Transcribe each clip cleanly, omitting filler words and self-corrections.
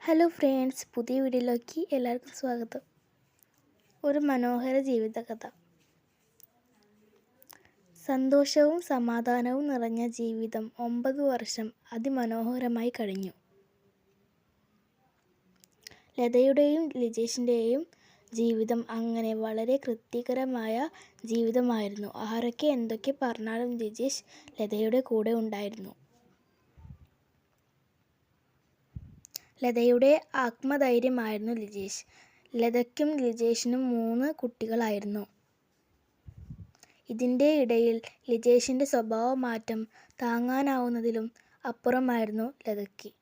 Hello friends, പുതിയ വീഡിയോയിലേക്ക് എല്ലാവർക്കും സ്വാഗതം. ഒരു മനോഹര ജീവിതകഥ. സന്തോഷവും സമാധാനവും നിറഞ്ഞ ജീവിതം 9 വർഷം അതിമനോഹരമായി കഴിഞ്ഞു. ലതയുടെയും ലിജേഷിൻ്റെയും ജീവിതം അങ്ങനെ വളരെ തൃപ്തികരമായ ജീവിതമായിരുന്നു. ആരൊക്കെ എന്തൊക്കെ പറഞ്ഞാലും ലിജേഷ് ലതയുടെ കൂടെ ഉണ്ടായിരുന്നു. ലതയുടെ ആത്മധൈര്യമായിരുന്നു ലിജേഷ്. ലതയ്ക്കും ലിജേഷിനും 3 കുട്ടികളായിരുന്നു. ഇതിൻ്റെ ഇടയിൽ ലിജേഷിൻ്റെ സ്വഭാവമാറ്റം താങ്ങാനാവുന്നതിലും അപ്പുറമായിരുന്നു ലതയ്ക്ക്.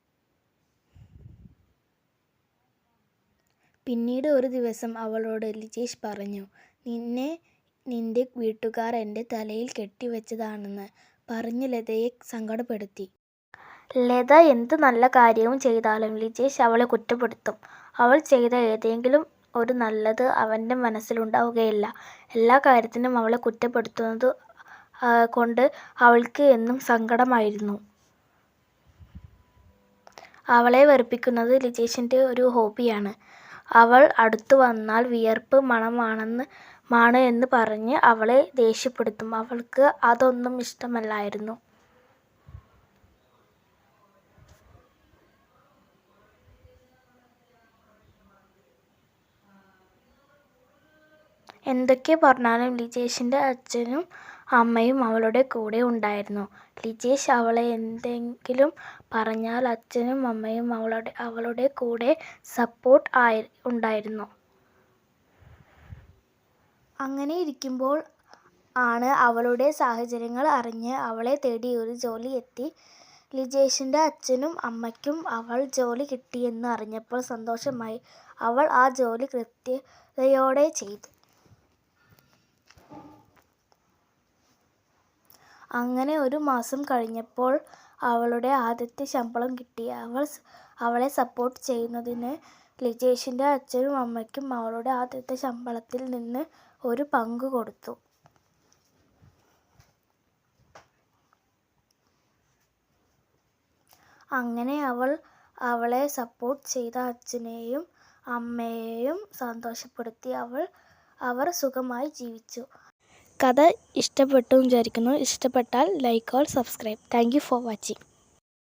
പിന്നീട് ഒരു ദിവസം അവളോട് ലിജേഷ് പറഞ്ഞു, "നിന്നെ നിന്റെ വീട്ടുകാർ എൻ്റെ തലയിൽ കെട്ടിവെച്ചതാണെന്ന്" പറഞ്ഞ് ലതയെ സങ്കടപ്പെടുത്തി. ലത എന്ത് നല്ല കാര്യവും ചെയ്താലും ലിജേഷ് അവളെ കുറ്റപ്പെടുത്തും. അവൾ ചെയ്ത ഏതെങ്കിലും ഒരു നല്ലത് അവൻ്റെ മനസ്സിലുണ്ടാവുകയില്ല. എല്ലാ കാര്യത്തിനും അവളെ കുറ്റപ്പെടുത്തുന്നത് കൊണ്ട് അവൾക്ക് എന്നും സങ്കടമായിരുന്നു. അവളെ വെറുപ്പിക്കുന്നത് ലിജേഷിൻ്റെ ഒരു ഹോബിയാണ്. അവൾ അടുത്തു വന്നാൽ വിയർപ്പ് മണമാണ് എന്ന് പറഞ്ഞ് അവളെ ദേഷ്യപ്പെടുത്തും. അവൾക്ക് അതൊന്നും ഇഷ്ടമല്ലായിരുന്നു. എന്തൊക്കെ പറഞ്ഞാലും ലിജേഷിൻ്റെ അച്ഛനും അമ്മയും അവളുടെ കൂടെ ഉണ്ടായിരുന്നു. ലിജേഷ് അവളെ എന്തെങ്കിലും പറഞ്ഞാൽ അച്ഛനും അമ്മയും അവളുടെ കൂടെ സപ്പോർട്ട് ഉണ്ടായിരുന്നു. അങ്ങനെ ഇരിക്കുമ്പോൾ ആണ് അവളുടെ സാഹചര്യങ്ങൾ അറിഞ്ഞ് അവളെ തേടി ഒരു ജോലി എത്തി. ലിജേഷിൻ്റെ അച്ഛനും അമ്മയ്ക്കും അവൾ ജോലി കിട്ടിയെന്ന് അറിഞ്ഞപ്പോൾ സന്തോഷമായി. അവൾ ആ ജോലി കൃത്യതയോടെ ചെയ്തു. അങ്ങനെ ഒരു മാസം കഴിഞ്ഞപ്പോൾ അവളുടെ ആദ്യത്തെ ശമ്പളം കിട്ടി. അവളെ സപ്പോർട്ട് ചെയ്യുന്നതിന് ലിജേഷിൻ്റെ അച്ഛനും അമ്മയ്ക്കും അവളുടെ ആദ്യത്തെ ശമ്പളത്തിൽ നിന്ന് ഒരു പങ്ക് കൊടുത്തു. അങ്ങനെ അവളെ സപ്പോർട്ട് ചെയ്ത അച്ഛനെയും അമ്മയെയും സന്തോഷപ്പെടുത്തി അവർ സുഖമായി ജീവിച്ചു. കഥ ഇഷ്ടപ്പെട്ടു വിചാരിക്കുന്നു. ഇഷ്ടപ്പെട്ടാൽ like or subscribe. Thank you for watching.